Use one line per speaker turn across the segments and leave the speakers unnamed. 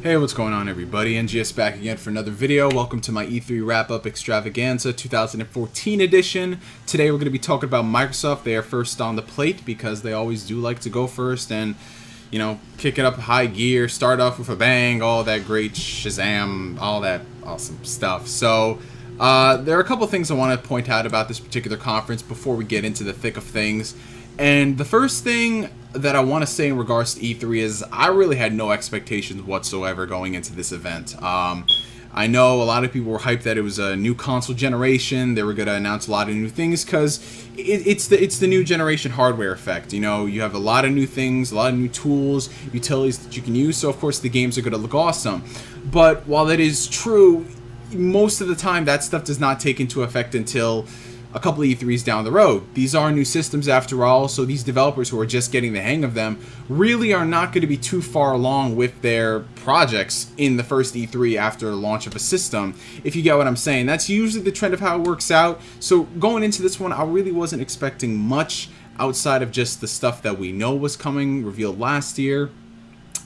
Hey, what's going on everybody? NGS back again for another video. Welcome to my E3 Wrap-Up Extravaganza 2014 edition. Today we're going to be talking about Microsoft. They are first on the plate because they always do like to go first and, you know, kick it up high gear, start off with a bang, all that great Shazam, all that awesome stuff. So, there are a couple things I want to point out about this particular conference before we get into the thick of things. And the first thing that I want to say in regards to E3 is I really had no expectations whatsoever going into this event. I know a lot of people were hyped that it was a new console generation. They were going to announce a lot of new things because it's the new generation hardware effect. You know, you have a lot of new things, a lot of new tools, utilities that you can use. So of course the games are going to look awesome. But while that is true, most of the time that stuff does not take into effect until a couple of E3s down the road. These are new systems after all, so these developers who are just getting the hang of them really are not going to be too far along with their projects in the first E3 after the launch of a system, if you get what I'm saying. That's usually the trend of how it works out. So going into this one, I really wasn't expecting much outside of just the stuff that we know was coming, revealed last year,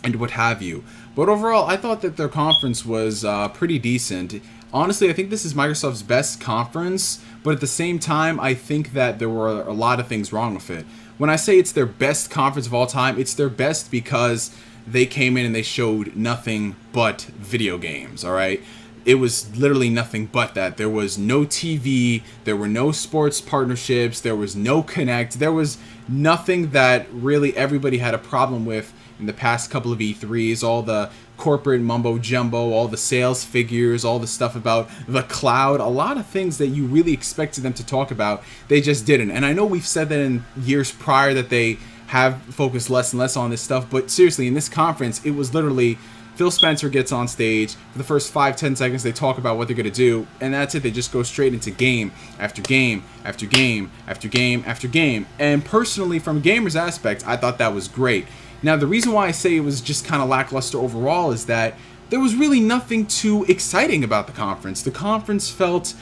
and what have you. But overall, I thought that their conference was pretty decent. Honestly, I think this is Microsoft's best conference, but at the same time, I think that there were a lot of things wrong with it. When I say it's their best conference of all time, it's their best because they came in and they showed nothing but video games, alright? It was literally nothing but that. There was no TV, there were no sports partnerships, there was no Connect, there was nothing that really everybody had a problem with in the past couple of E3s, all the corporate mumbo jumbo, all the sales figures, all the stuff about the cloud, a lot of things that you really expected them to talk about, they just didn't. And I know we've said that in years prior that they have focused less and less on this stuff, but seriously, in this conference, it was literally Phil Spencer gets on stage, for the first 5-10 seconds they talk about what they're going to do, and that's it. They just go straight into game after game after game after game after game. And personally, from a gamer's aspect, I thought that was great. Now, the reason why I say it was just kind of lackluster overall is that there was really nothing too exciting about the conference. The conference felt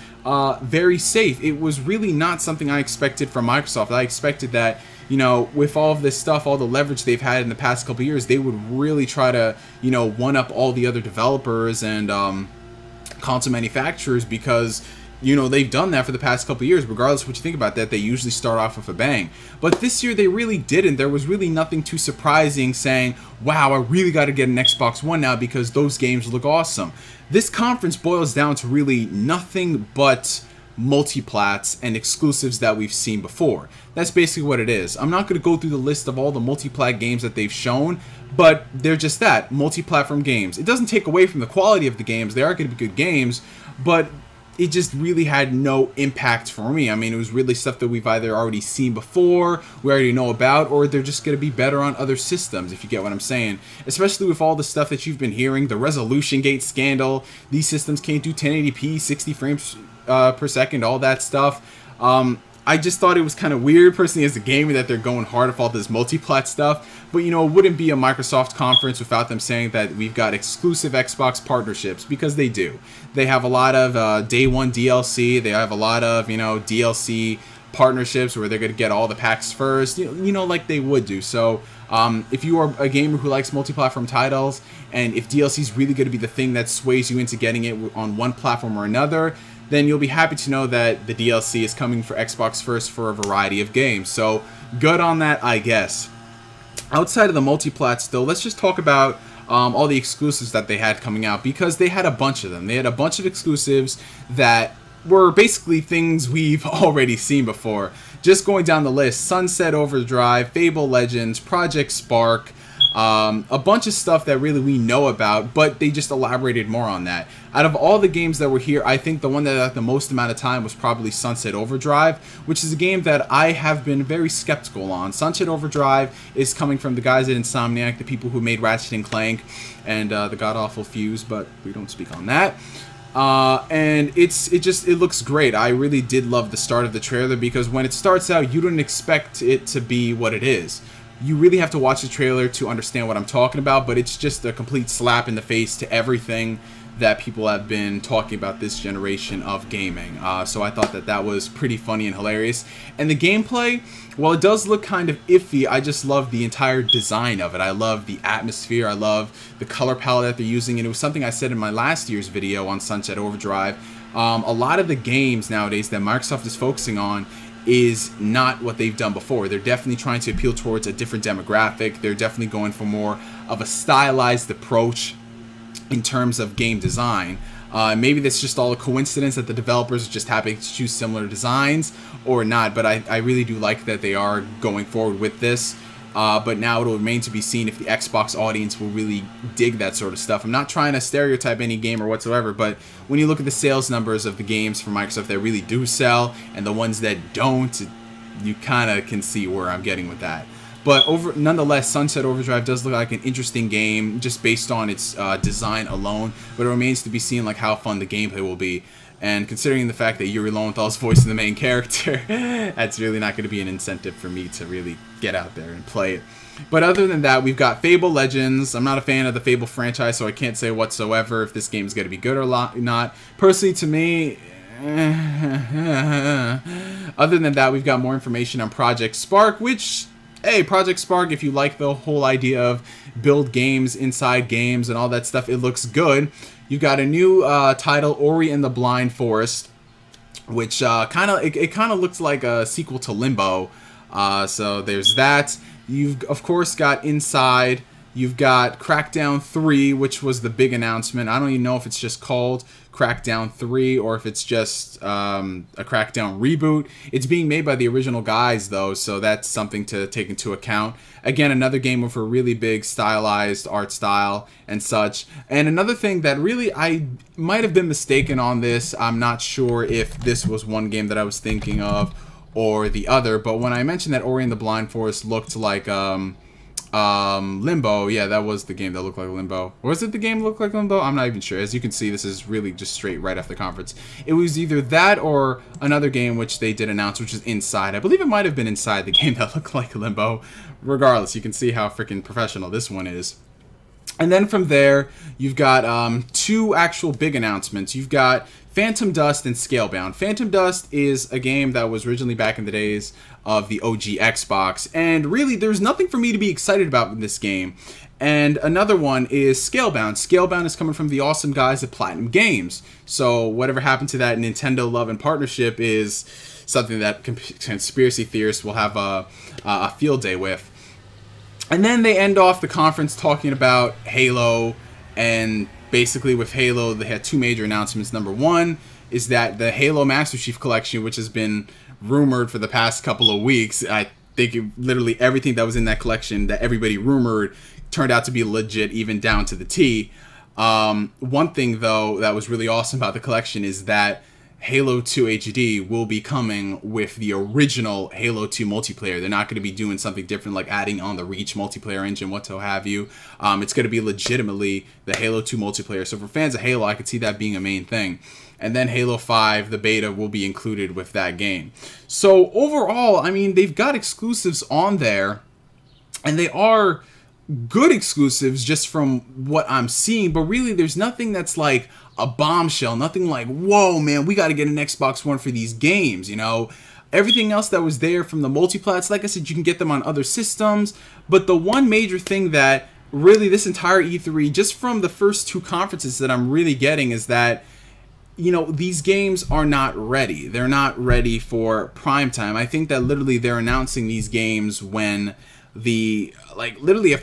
very safe. It was really not something I expected from Microsoft. I expected that, you know, with all of this stuff, all the leverage they've had in the past couple of years, they would really try to, you know, one-up all the other developers and console manufacturers because, you know, they've done that for the past couple of years. Regardless of what you think about that, they usually start off with a bang. But this year, they really didn't. There was really nothing too surprising saying, wow, I really got to get an Xbox One now because those games look awesome. This conference boils down to really nothing but multiplats and exclusives that we've seen before. That's basically what it is. I'm not going to go through the list of all the multiplat games that they've shown, but they're just that, multi-platform games. It doesn't take away from the quality of the games. They are going to be good games, but it just really had no impact for me. I mean, it was really stuff that we've either already seen before, we already know about, or they're just going to be better on other systems, if you get what I'm saying. Especially with all the stuff that you've been hearing, the resolution gate scandal, these systems can't do 1080p, 60 frames per second, all that stuff. I just thought it was kind of weird, personally, as a gamer, that they're going hard with all this multi-plat stuff. But, you know, it wouldn't be a Microsoft conference without them saying that we've got exclusive Xbox partnerships, because they do. They have a lot of day one DLC. They have a lot of, you know, DLC partnerships where they're going to get all the packs first, you know, like they would do. So, if you are a gamer who likes multi-platform titles, and if DLC is really going to be the thing that sways you into getting it on one platform or another, then you'll be happy to know that the DLC is coming for Xbox first for a variety of games. So, good on that, I guess. Outside of the multiplats, though, let's just talk about all the exclusives that they had coming out, because they had a bunch of them. They had a bunch of exclusives that were basically things we've already seen before. Just going down the list, Sunset Overdrive, Fable Legends, Project Spark, a bunch of stuff that really we know about, but they just elaborated more on that. Out of all the games that were here, I think the one that had the most amount of time was probably Sunset Overdrive, which is a game that I have been very skeptical on. Sunset Overdrive is coming from the guys at Insomniac, the people who made Ratchet & Clank and the god-awful Fuse, but we don't speak on that. And it looks great. I really did love the start of the trailer, because when it starts out, you don't expect it to be what it is. You really have to watch the trailer to understand what I'm talking about, but it's just a complete slap in the face to everything that people have been talking about this generation of gaming. So I thought that that was pretty funny and hilarious. And the gameplay, while it does look kind of iffy, I just love the entire design of it. I love the atmosphere. I love the color palette that they're using. And it was something I said in my last year's video on Sunset Overdrive. A lot of the games nowadays that Microsoft is focusing on is not what they've done before. They're definitely trying to appeal towards a different demographic. They're definitely going for more of a stylized approach in terms of game design. Maybe that's just all a coincidence that the developers are just happy to choose similar designs or not, but I really do like that they are going forward with this. But now it'll remain to be seen if the Xbox audience will really dig that sort of stuff. I'm not trying to stereotype any gamer whatsoever, but when you look at the sales numbers of the games from Microsoft that really do sell and the ones that don't, you kind of can see where I'm getting with that. But nonetheless, Sunset Overdrive does look like an interesting game just based on its design alone, but it remains to be seen like how fun the gameplay will be. And considering the fact that Yuri Lowenthal's voicing the main character, that's really not going to be an incentive for me to really get out there and play it. But other than that, we've got Fable Legends. I'm not a fan of the Fable franchise, so I can't say whatsoever if this game is going to be good or not. Personally, to me, other than that, we've got more information on Project Spark, which, hey, Project Spark, if you like the whole idea of build games inside games and all that stuff, it looks good. You've got a new title, Ori and the Blind Forest, which kind of looks like a sequel to Limbo. So there's that. You've, of course, got Inside. You've got Crackdown 3, which was the big announcement. I don't even know if it's just called Crackdown 3 or if it's just a Crackdown reboot. It's being made by the original guys, though, so that's something to take into account. Again, another game with a really big stylized art style and such. And another thing that really, I might have been mistaken on this. I'm not sure if this was one game that I was thinking of or the other, but when I mentioned that Ori and the Blind Forest looked like Limbo, yeah, that was the game that looked like Limbo. Or was it the game that looked like Limbo? I'm not even sure. As you can see, this is really just straight right after the conference. It was either that or another game which they did announce, which is Inside. I believe it might have been Inside, the game that looked like Limbo. Regardless, you can see how freaking professional this one is. And then from there, you've got two actual big announcements. You've got Phantom Dust and Scalebound. Phantom Dust is a game that was originally back in the days of the OG Xbox, and really there's nothing for me to be excited about in this game. And another one is Scalebound. Scalebound is coming from the awesome guys at Platinum Games. So whatever happened to that Nintendo love and partnership is something that conspiracy theorists will have a field day with. And then they end off the conference talking about Halo, and basically with Halo, they had two major announcements. Number one is that the Halo Master Chief Collection, which has been rumored for the past couple of weeks, I think literally everything that was in that collection that everybody rumored turned out to be legit, even down to the T. One thing, though, that was really awesome about the collection is that Halo 2 HD will be coming with the original Halo 2 multiplayer. They're not going to be doing something different like adding on the Reach multiplayer engine, what to have you. It's going to be legitimately the Halo 2 multiplayer. So for fans of Halo, I could see that being a main thing. And then Halo 5, the beta, will be included with that game. So overall, I mean, they've got exclusives on there, and they are good exclusives just from what I'm seeing, but really there's nothing that's like a bombshell, nothing like, whoa man, we got to get an Xbox One for these games, you know. Everything else that was there from the multiplats, like I said, you can get them on other systems, but the one major thing that really this entire E3, just from the first two conferences that I'm really getting, is that, you know, these games are not ready. They're not ready for prime time. I think that literally they're announcing these games when literally a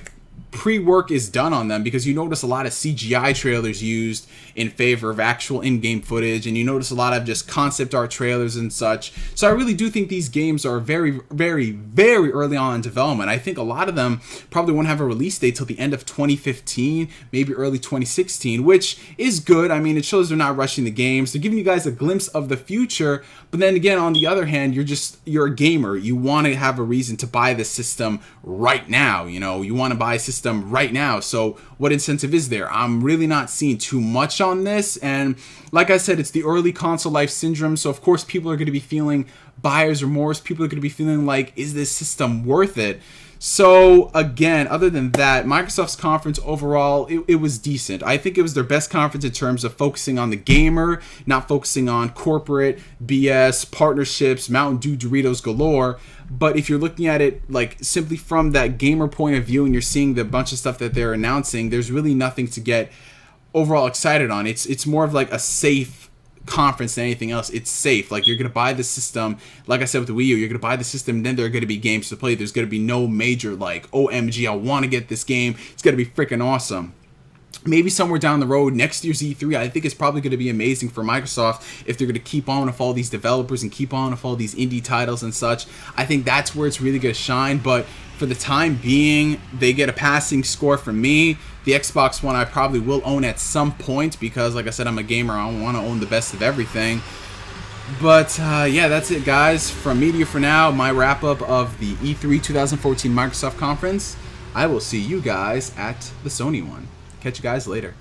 pre-work is done on them, because you notice a lot of CGI trailers used in favor of actual in-game footage, and you notice a lot of just concept art trailers and such. So I really do think these games are very, very, very early on in development. I think a lot of them probably won't have a release date till the end of 2015, maybe early 2016, which is good. I mean, it shows they're not rushing the games. They're giving you guys a glimpse of the future, but then again, on the other hand, you're a gamer. You want to have a reason to buy the system right now. You know, you want to buy a system right now. So what incentive is there? I'm really not seeing too much on this, and like I said, it's the early console life syndrome, so of course people are going to be feeling buyer's remorse. People are going to be feeling like, is this system worth it? So, again, other than that, Microsoft's conference overall, it was decent. I think it was their best conference in terms of focusing on the gamer, not focusing on corporate, BS, partnerships, Mountain Dew, Doritos galore. But if you're looking at it like simply from that gamer point of view and you're seeing the bunch of stuff that they're announcing, there's really nothing to get overall excited on. It's more of like a safe conference than anything else. It's safe. Like, you're gonna buy the system, like I said with the Wii U, you're gonna buy the system, and then there are gonna be games to play. There's gonna be no major like, OMG, I want to get this game, it's gonna be freaking awesome. Maybe somewhere down the road, next year's E3, I think it's probably going to be amazing for Microsoft if they're going to keep on with all these developers and keep on with all these indie titles and such. I think that's where it's really going to shine, but for the time being, they get a passing score from me. The Xbox One I probably will own at some point because, like I said, I'm a gamer. I want to own the best of everything. But, yeah, that's it, guys. From Media for now, my wrap-up of the E3 2014 Microsoft Conference. I will see you guys at the Sony one. Catch you guys later.